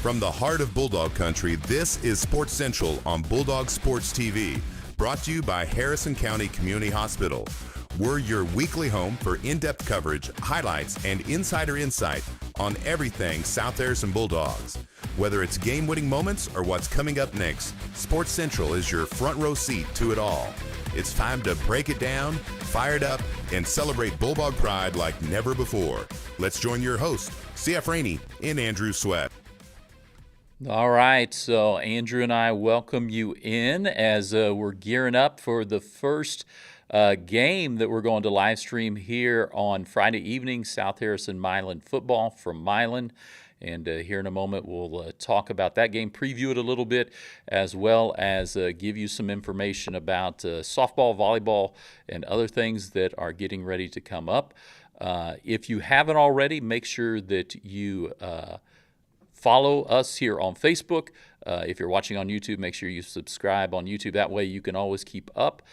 From the heart of Bulldog Country, this is Sports Central on Bulldog Sports TV, brought to you by Harrison County Community Hospital. We're your weekly home for in-depth coverage, highlights, and insider insight on everything South Harrison Bulldogs. Whether it's game-winning moments or what's coming up next, Sports Central is your front row seat to it all. It's time to break it down, fire it up, and celebrate Bulldog pride like never before. Let's join your host, C.F. Rainey and Andrew Sweat. All right, so Andrew and I welcome you in as we're gearing up for the first game that we're going to live stream here on Friday evening, South Harrison Milan football from Milan. And here in a moment, we'll talk about that game, preview it a little bit, as well as give you some information about softball, volleyball, and other things that are getting ready to come up. If you haven't already, make sure that you follow us here on Facebook. If you're watching on YouTube, make sure you subscribe on YouTube. That way you can always keep up.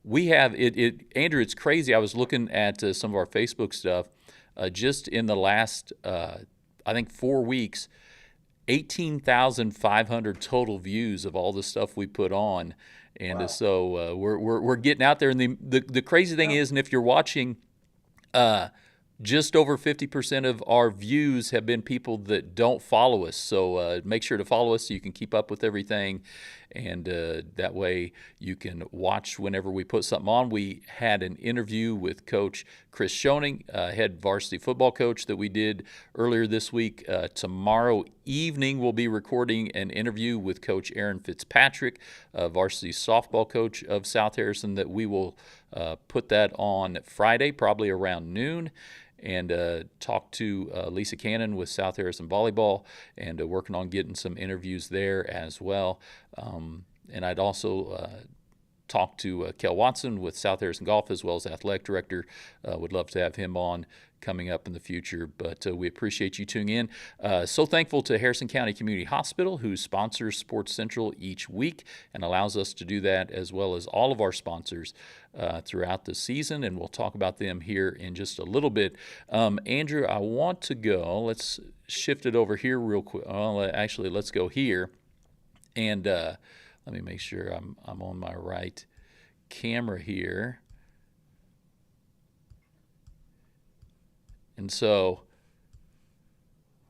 We have it, Andrew, it's crazy. I was looking at some of our Facebook stuff just in the last, I think 4 weeks, 18,500 total views of all the stuff we put on. And wow. So we're getting out there. And the crazy thing is, and if you're watching, just over 50% of our views have been people that don't follow us. So make sure to follow us so you can keep up with everything. And that way you can watch whenever we put something on. We had an interview with Coach Chris Schoening, head varsity football coach, that we did earlier this week. Tomorrow evening we'll be recording an interview with Coach Aaron Fitzpatrick, varsity softball coach of South Harrison, that we will put that on Friday, probably around noon. And talk to Lisa Cannon with South Harrison Volleyball, and working on getting some interviews there as well. And I'd also talk to Kel Watson with South Harrison Golf, as well as athletic director. Would love to have him on coming up in the future, but we appreciate you tuning in. So thankful to Harrison County Community Hospital, who sponsors Sports Central each week and allows us to do that, as well as all of our sponsors throughout the season, and we'll talk about them here in just a little bit. Andrew, I want to go, let's shift it over here real quick. Actually, let's go here, and let me make sure I'm on my right camera here. And so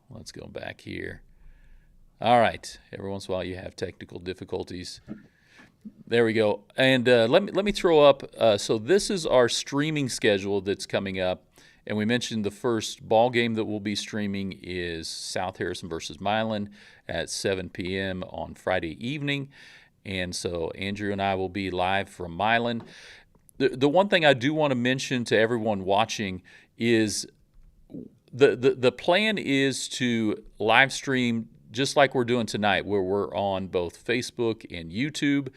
let's go back here. All right. Every once in a while you have technical difficulties. There we go. And let me throw up. So this is our streaming schedule that's coming up. And we mentioned the first ball game that we'll be streaming is South Harrison versus Milan at 7 p.m. on Friday evening. And so Andrew and I will be live from Milan. The one thing I do want to mention to everyone watching is the plan is to live stream just like we're doing tonight, where we're on both Facebook and YouTube.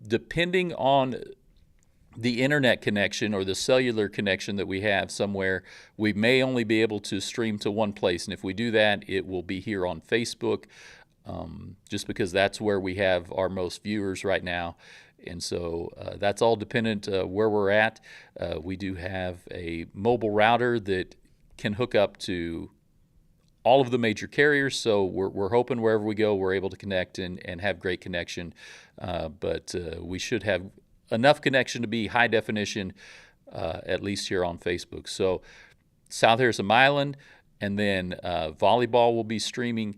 Depending on the internet connection or the cellular connection that we have somewhere, we may only be able to stream to one place. And if we do that, it will be here on Facebook, just because that's where we have our most viewers right now. And so that's all dependent where we're at. We do have a mobile router that can hook up to all of the major carriers, so we're hoping wherever we go we're able to connect and have great connection. But we should have enough connection to be high definition, at least here on Facebook. So South Harrison Milan, and then volleyball will be streaming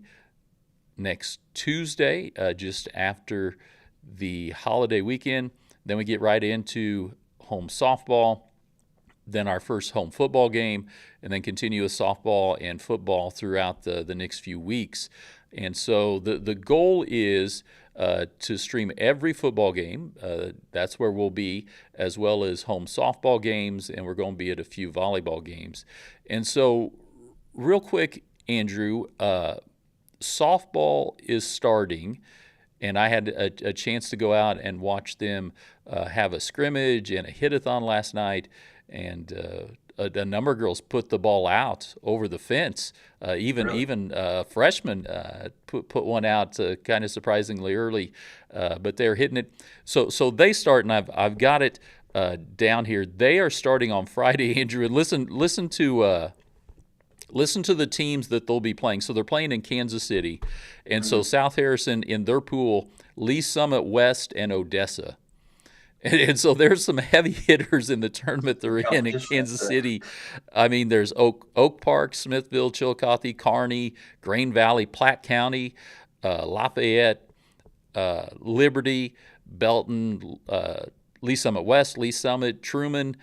next Tuesday, just after the holiday weekend. Then we get right into home softball, then our first home football game, and then continue with softball and football throughout the next few weeks. And so the goal is to stream every football game. That's where we'll be, as well as home softball games, and we're going to be at a few volleyball games. And so real quick, Andrew, softball is starting, and I had a chance to go out and watch them have a scrimmage and a hit-a-thon last night. And a number of girls put the ball out over the fence. Even freshmen put one out kind of surprisingly early, but they're hitting it. So they start, and I've got it down here. They are starting on Friday, Andrew. And listen to listen to the teams that they'll be playing. So they're playing in Kansas City, and so South Harrison in their pool, Lee Summit West and Odessa. And so there's some heavy hitters in the tournament they're in Kansas City. I mean, there's Oak Park, Smithville, Chillicothe, Kearney, Grain Valley, Platte County, Lafayette, Liberty, Belton, Lee Summit West, Lee Summit, Truman,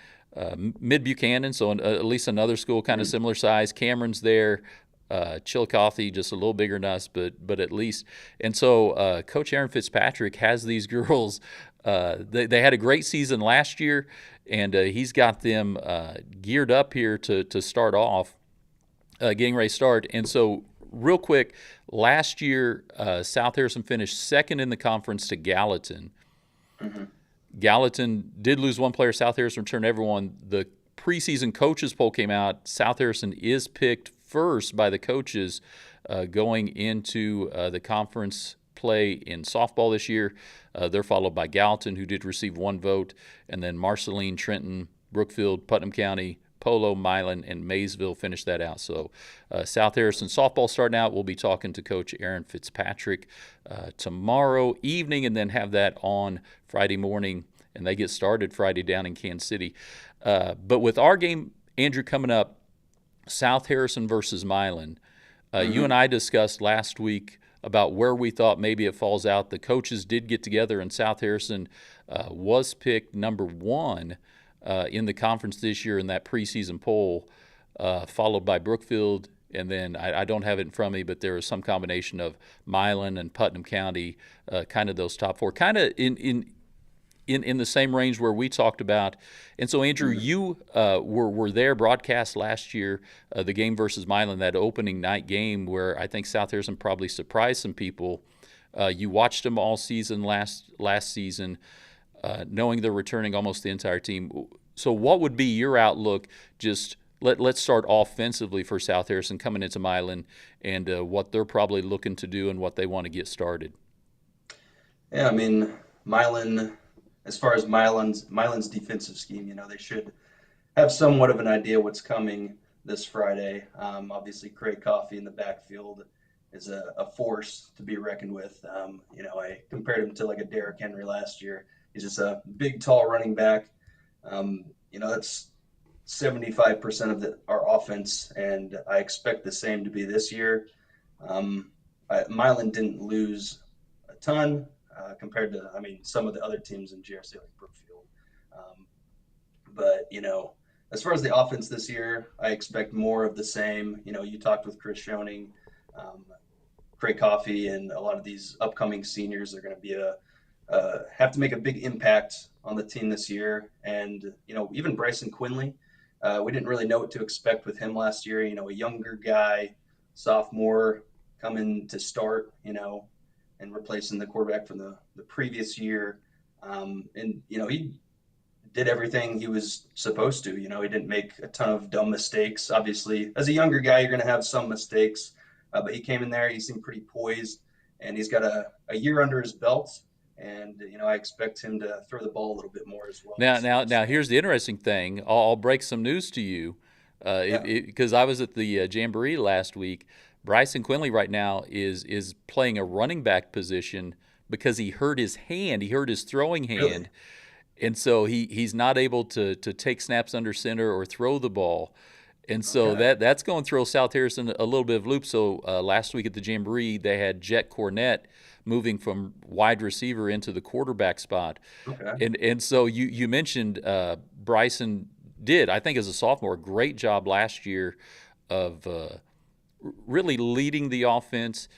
Mid Buchanan, so at least another school kind of similar size. Cameron's there. Chillicothe, just a little bigger than us, but at least. And so Coach Aaron Fitzpatrick has these girls. They had a great season last year, and he's got them geared up here to start off, getting ready to start. And so real quick, last year South Harrison finished second in the conference to Gallatin. Gallatin did lose one player. South Harrison returned everyone. The preseason coaches poll came out. South Harrison is picked first by the coaches going into the conference play in softball this year. They're followed by Gallatin, who did receive one vote, and then Marceline, Trenton, Brookfield, Putnam County, Polo, Milan, and Maysville finished that out. So South Harrison softball starting out. We'll be talking to Coach Aaron Fitzpatrick tomorrow evening, and then have that on Friday morning, and they get started Friday down in Kansas City. But with our game, Andrew, coming up, South Harrison versus Milan, you and I discussed last week about where we thought maybe it falls out. The coaches did get together, and South Harrison was picked number one in the conference this year in that preseason poll, followed by Brookfield, and then I don't have it in front of me, but there was some combination of Milan and Putnam County, kind of those top four, kind of in the same range where we talked about. And so, Andrew, you were there, broadcast last year, the game versus Milan, that opening night game where I think South Harrison probably surprised some people. You watched them all season last season, knowing they're returning almost the entire team. So what would be your outlook? Just let's start offensively for South Harrison coming into Milan, and what they're probably looking to do and what they want to get started. Yeah, I mean, Milan, as far as Milan's defensive scheme, they should have somewhat of an idea what's coming this Friday. Obviously, Craig Coffey in the backfield is a force to be reckoned with. I compared him to like a Derrick Henry last year. He's just a big, tall running back. That's 75% of our offense, and I expect the same to be this year. Milan didn't lose a ton. Compared to, some of the other teams in GRC like Brookfield. But, as far as the offense this year, I expect more of the same. You talked with Chris Schoening, Craig Coffey, and a lot of these upcoming seniors are going to be have to make a big impact on the team this year. And, even Bryson Quinley, we didn't really know what to expect with him last year. A younger guy, sophomore, coming to start, and replacing the quarterback from the previous year. He did everything he was supposed to. He didn't make a ton of dumb mistakes. Obviously, as a younger guy, you're going to have some mistakes. But he came in there, he seemed pretty poised, and he's got a year under his belt. And, I expect him to throw the ball a little bit more as well. Now, here's the interesting thing. I'll break some news to you because I was at the Jamboree last week. Bryson Quinley right now is playing a running back position because he hurt his hand. He hurt his throwing hand. Really? And so he's not able to take snaps under center or throw the ball. And so that's going to throw South Harrison a little bit of loop. So last week at the Jamboree, they had Jet Cornett moving from wide receiver into the quarterback spot. Okay. And so you mentioned Bryson did, I think as a sophomore, a great job last year of really leading the offense.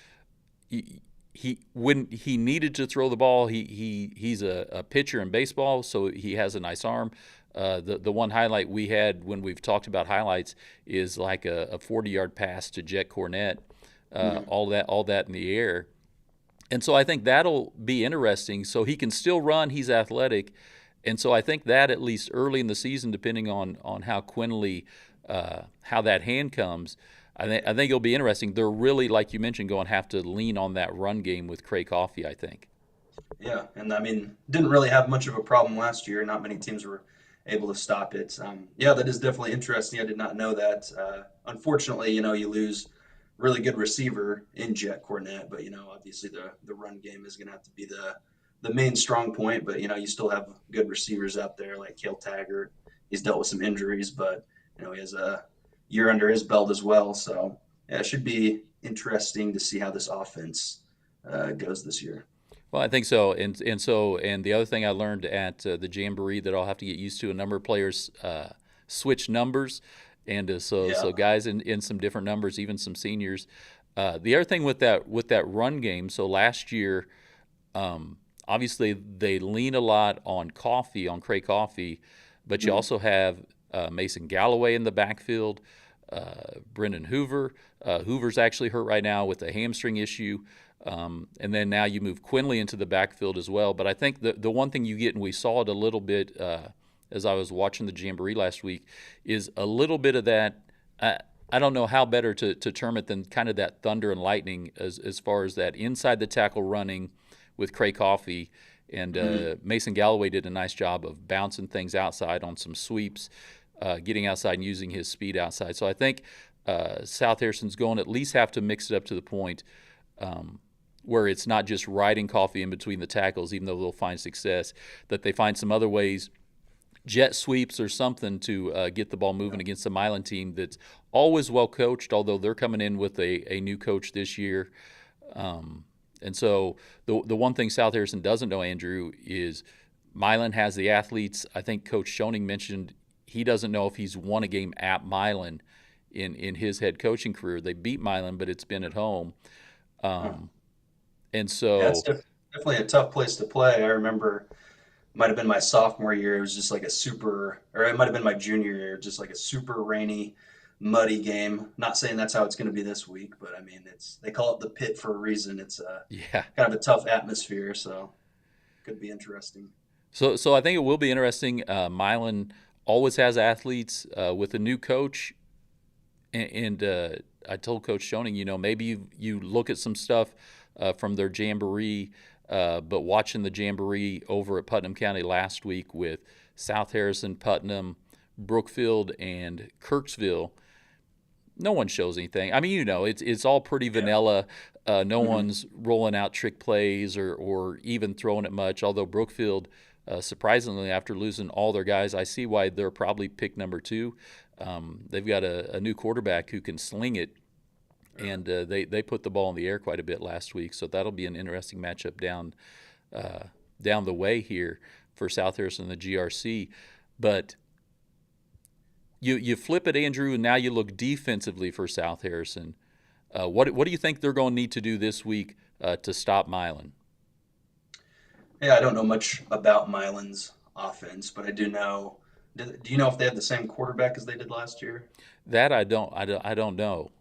He when he needed to throw the ball, he's a pitcher in baseball, so he has a nice arm. The one highlight we had when we've talked about highlights is like a 40-yard pass to Jet Cornett, all that in the air. And so I think that'll be interesting. So he can still run. He's athletic. And so I think that at least early in the season, depending on how Quinley, how that hand comes, I think it'll be interesting. They're really, like you mentioned, going to have to lean on that run game with Craig Coffey, I think. Yeah, and didn't really have much of a problem last year. Not many teams were able to stop it. Yeah, that is definitely interesting. I did not know that. Unfortunately, you lose really good receiver in Jet Cornett, but obviously the run game is going to have to be the main strong point. But you still have good receivers out there like Cale Taggart. He's dealt with some injuries, but he has a year under his belt as well. So yeah, it should be interesting to see how this offense goes this year. Well, I think so, and the other thing I learned at the Jamboree that I'll have to get used to, a number of players switch numbers, and so guys in some different numbers, even some seniors. The other thing with that run game, so last year, obviously they lean a lot on Cray Coffee, but you also have Mason Galloway in the backfield, Brendan Hoover. Hoover's actually hurt right now with a hamstring issue. And then now you move Quinley into the backfield as well. But I think the one thing you get, and we saw it a little bit as I was watching the Jamboree last week, is a little bit of that. I don't know how better to term it than kind of that thunder and lightning as far as that inside the tackle running with Cray Coffee. And Mason Galloway did a nice job of bouncing things outside on some sweeps, getting outside and using his speed outside. So I think South Harrison's going to at least have to mix it up to the point where it's not just riding Coffee in between the tackles, even though they'll find success, that they find some other ways, jet sweeps or something to get the ball moving against the Milan team that's always well coached, although they're coming in with a new coach this year. And so the one thing South Harrison doesn't know, Andrew, is Milan has the athletes. I think Coach Schoening mentioned he doesn't know if he's won a game at Milan in his head coaching career. They beat Milan, but it's been at home. And so Yeah, it's definitely a tough place to play. I remember it might have been my sophomore year. It was just like or it might have been my junior year, just like a super rainy, muddy game. Not saying that's how it's going to be this week, but I mean, they call it the pit for a reason. It's kind of a tough atmosphere, so could be interesting. So I think it will be interesting. Milan always has athletes with a new coach, and I told Coach Schoening, maybe you look at some stuff from their Jamboree, but watching the Jamboree over at Putnam County last week with South Harrison, Putnam, Brookfield, and Kirksville, no one shows anything. I mean, it's all pretty vanilla. No one's rolling out trick plays or even throwing it much, although Brookfield, surprisingly, after losing all their guys, I see why they're probably pick number 2. They've got a new quarterback who can sling it, and they put the ball in the air quite a bit last week. So that'll be an interesting matchup down the way here for South Harrison and the GRC. But you flip it, Andrew, and now you look defensively for South Harrison. What do you think they're going to need to do this week to stop Milan? Yeah, I don't know much about Milan's offense, but I do know. Do you know if they have the same quarterback as they did last year? That I don't know.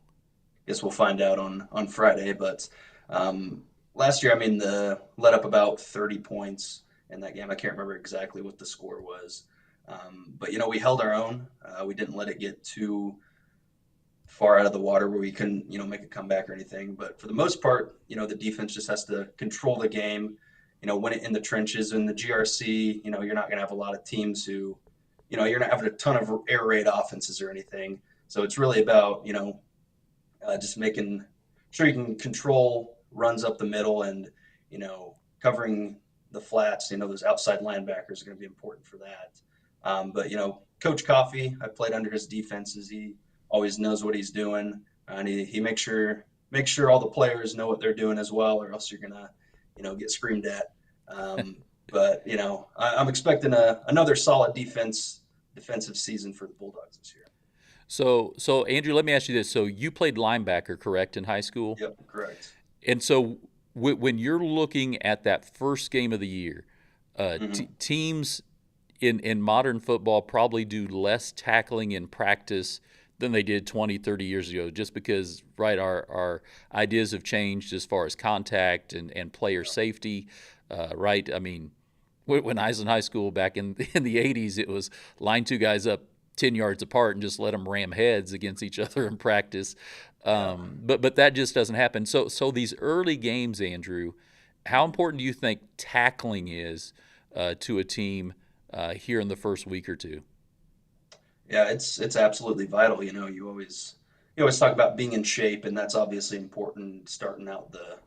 Guess we'll find out on Friday. But last year, I mean, let up about 30 points in that game. I can't remember exactly what the score was. But we held our own. We didn't let it get too far out of the water where we couldn't, make a comeback or anything. But for the most part, the defense just has to control the game, win it in the trenches. In the GRC, you're not going to have a lot of teams who, you're not having a ton of air raid offenses or anything. So it's really about, just making sure you can control runs up the middle and, covering the flats. Those outside linebackers are going to be important for that. But Coach Coffee, I played under his defenses. He always knows what he's doing, and he makes sure all the players know what they're doing as well, or else you're gonna, get screamed at. But I'm expecting another solid defensive season for the Bulldogs this year. So Andrew, let me ask you this: so you played linebacker, correct, in high school? Yep, correct. And so when you're looking at that first game of the year, teams in modern football probably do less tackling in practice than they did 20, 30 years ago, just because, right, our ideas have changed as far as contact and player safety, right? I mean, when I was in high school back in the 80s, it was line 2 guys up 10 yards apart and just let them ram heads against each other in practice. But that just doesn't happen. So these early games, Andrew, how important do you think tackling is to a team here in the first week or two. Yeah, it's absolutely vital. You always talk about being in shape, and that's obviously important starting out the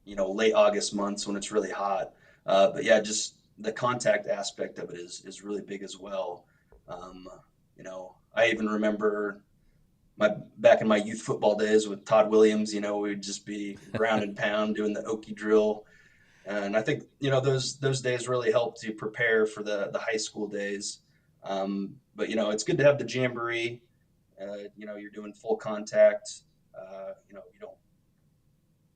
late August months when it's really hot. But yeah, just the contact aspect of it is really big as well. Um, I even remember my back in my youth football days with Todd Williams. We'd just be ground and pound doing the Okie drill, and I think those days really helped you prepare for the high school days. But it's good to have the jamboree. You're doing full contact. You don't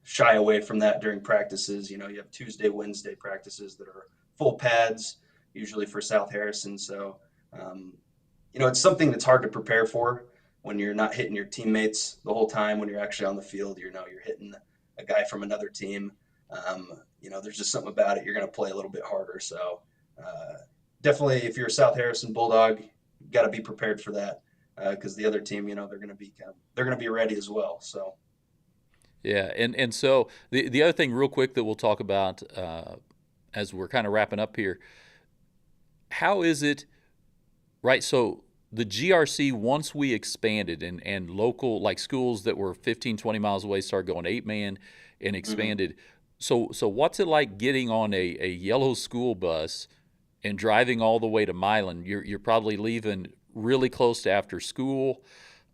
shy away from that during practices. You have Tuesday, Wednesday practices that are full pads, usually for South Harrison. So, it's something that's hard to prepare for when you're not hitting your teammates the whole time. When you're actually on the field, you're hitting a guy from another team. There's just something about it. You're going to play a little bit harder. So, definitely, if you're a South Harrison Bulldog, you got to be prepared for that because the other team, they're going to be ready as well. So. Yeah, and so the other thing, real quick, that we'll talk about as we're kind of wrapping up here, how is it, right? So the GRC, once we expanded and local, like schools that were 15, 20 miles away, started going 8-man and expanded. Mm-hmm. So what's it like getting on a yellow school bus and driving all the way to Milan? You're probably leaving really close to after school.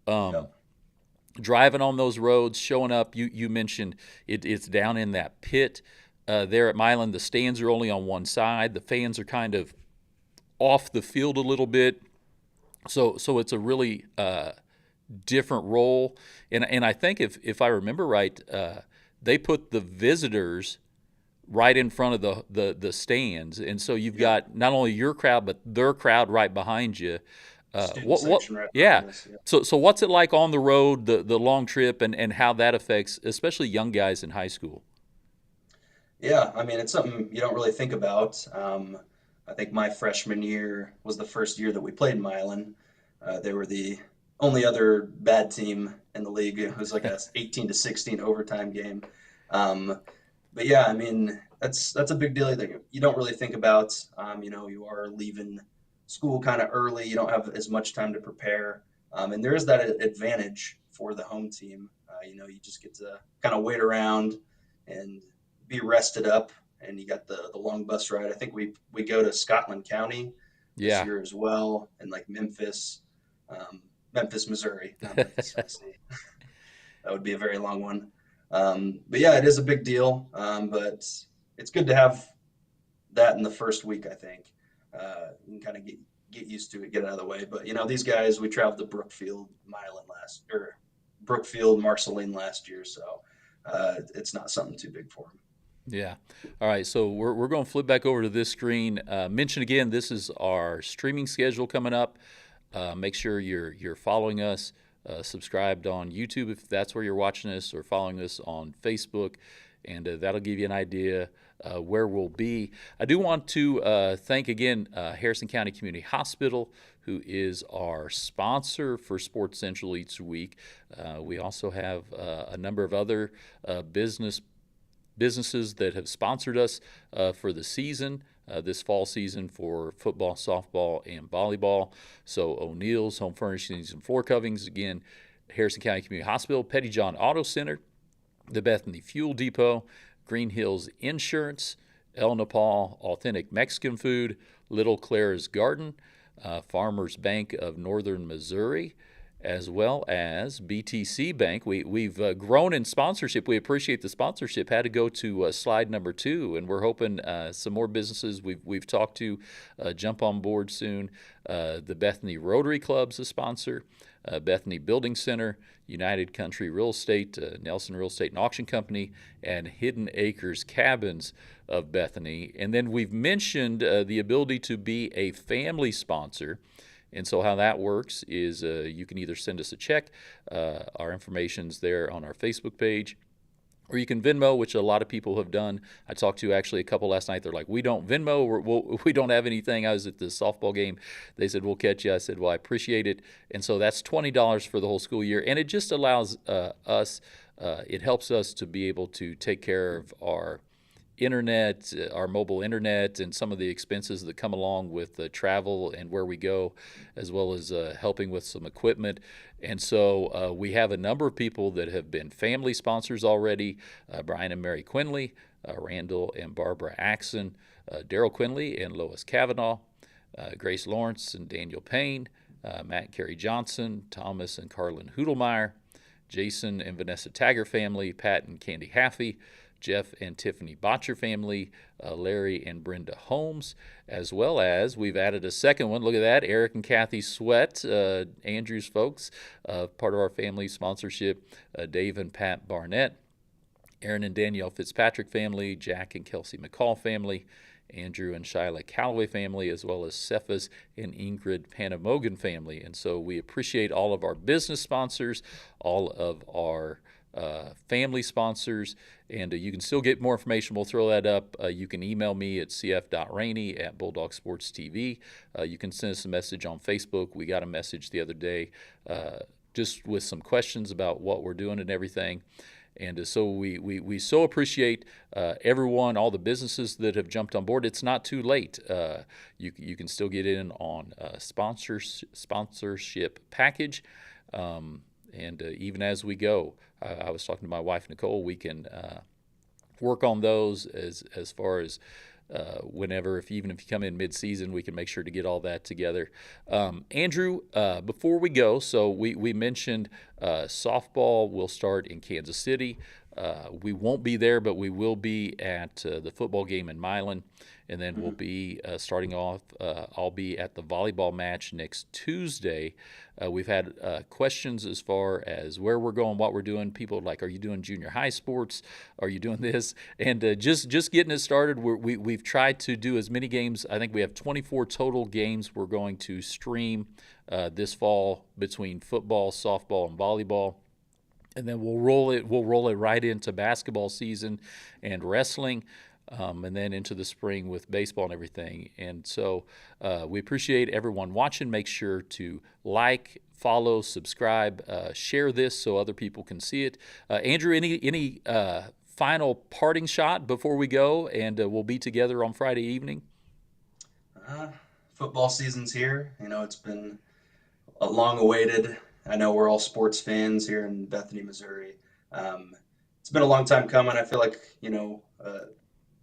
Yep. Driving on those roads, showing up. You mentioned it's down in that pit there at Milan. The stands are only on one side. The fans are kind of off the field a little bit. So it's a really different role. And I think if I remember right, they put the visitors right in front of the stands, and so you've got not only your crowd but their crowd right behind you. Yeah. So what's it like on the road, the long trip, and how that affects especially young guys in high school? Yeah, I mean, it's something you don't really think about. I think my freshman year was the first year that we played Milan. They were the only other bad team in the league. It was like a 18-16 overtime game. But yeah, I mean, that's a big deal that you don't really think about. You are leaving school kind of early. You don't have as much time to prepare. And there is that advantage for the home team. You just get to kind of wait around and be rested up. And you got the long bus ride. I think we go to Scotland County this year as well, and like Memphis, Missouri, not Memphis, Tennessee. That would be a very long one. But yeah, it is a big deal. But it's good to have that in the first week, I think. You can kind of get used to it, get out of the way. But these guys, we traveled to Brookfield, Marceline last year, so it's not something too big for them. Yeah. All right. So we're going to flip back over to this screen. Mention again, this is our streaming schedule coming up. Make sure you're following us, subscribed on YouTube if that's where you're watching us, or following us on Facebook, and that'll give you an idea where we'll be. I do want to thank again Harrison County Community Hospital, who is our sponsor for Sports Central each week. We also have a number of other businesses that have sponsored us for the season, this fall season, for football, softball, and volleyball. So O'Neill's Home Furnishings and Floor Coverings, again, Harrison County Community Hospital, Pettyjohn Auto Center, the Bethany Fuel Depot, Green Hills Insurance, El Nepal Authentic Mexican Food, Little Clara's Garden, Farmers Bank of Northern Missouri, as well as BTC Bank. We've grown in sponsorship. We appreciate the sponsorship. Had to go to slide number 2, and we're hoping some more businesses we've talked to jump on board soon. The Bethany Rotary Club's a sponsor. Bethany Building Center, United Country Real Estate, Nelson Real Estate and Auction Company, and Hidden Acres Cabins of Bethany. And then we've mentioned the ability to be a family sponsor. And so how that works is you can either send us a check, our information's there on our Facebook page, or you can Venmo, which a lot of people have done. I talked to actually a couple last night. They're like, we don't Venmo. We don't have anything. I was at the softball game. They said, we'll catch you. I said, well, I appreciate it. And so that's $20 for the whole school year. And it just allows us, it helps us to be able to take care of our internet, our mobile internet, and some of the expenses that come along with travel and where we go, as well as helping with some equipment. And so we have a number of people that have been family sponsors already: Brian and Mary Quinley, Randall and Barbara Axon, Daryl Quinley and Lois Kavanaugh, Grace Lawrence and Daniel Payne, Matt and Carrie Johnson, Thomas and Carlin Hudelmeyer, Jason and Vanessa Taggart family, Pat and Candy Haffey, Jeff and Tiffany Botcher family, Larry and Brenda Holmes, as well as we've added a second one. Look at that, Eric and Kathy Sweat, Andrew's folks, part of our family sponsorship, Dave and Pat Barnett, Aaron and Danielle Fitzpatrick family, Jack and Kelsey McCall family, Andrew and Shyla Calloway family, as well as Cephas and Ingrid Panamogan family. And so we appreciate all of our business sponsors, all of our family sponsors, and you can still get more information. We'll throw that up. You can email me at cf.rainey@BulldogSportsTV. You can send us a message on Facebook. We got a message the other day just with some questions about what we're doing and everything. And so we so appreciate everyone, all the businesses that have jumped on board. It's not too late. You can still get in on sponsorship package. And even as we go, I was talking to my wife, Nicole, we can work on those as far as whenever, even if you come in mid-season, we can make sure to get all that together. Andrew, before we go, so we mentioned softball will start in Kansas City. We won't be there, but we will be at the football game in Milan. And then we'll be starting off, I'll be at the volleyball match next Tuesday. We've had questions as far as where we're going, what we're doing. People are like, are you doing junior high sports? Are you doing this? And just getting it started, we've tried to do as many games. I think we have 24 total games we're going to stream this fall between football, softball, and volleyball. And then we'll roll it right into basketball season and wrestling. And then into the spring with baseball and everything. And so we appreciate everyone watching. Make sure to like, follow, subscribe, share this so other people can see it. Andrew, any final parting shot before we go? And we'll be together on Friday evening. Football season's here. It's been a long-awaited. I know we're all sports fans here in Bethany, Missouri. It's been a long time coming. I feel like,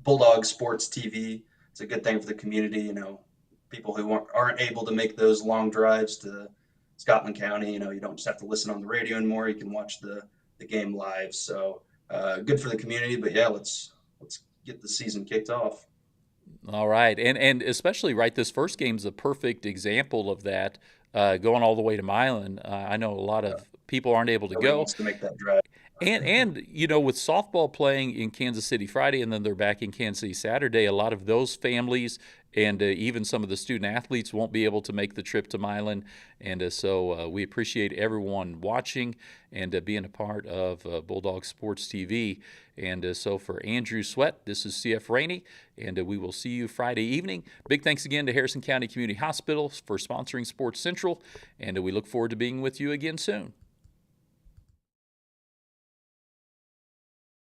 Bulldog Sports TV. It's a good thing for the community. People who aren't able to make those long drives to Scotland County. You don't just have to listen on the radio anymore. You can watch the game live. So good for the community. But yeah, let's get the season kicked off. All right, and especially this first game's a perfect example of that. Going all the way to Milan. I know a lot of people aren't able to go. Wants to make that drive. And with softball playing in Kansas City Friday and then they're back in Kansas City Saturday, a lot of those families and even some of the student athletes won't be able to make the trip to Milan. And so we appreciate everyone watching and being a part of Bulldog Sports TV. And so for Andrew Sweat, this is CF Rainey, and we will see you Friday evening. Big thanks again to Harrison County Community Hospital for sponsoring Sports Central, and we look forward to being with you again soon.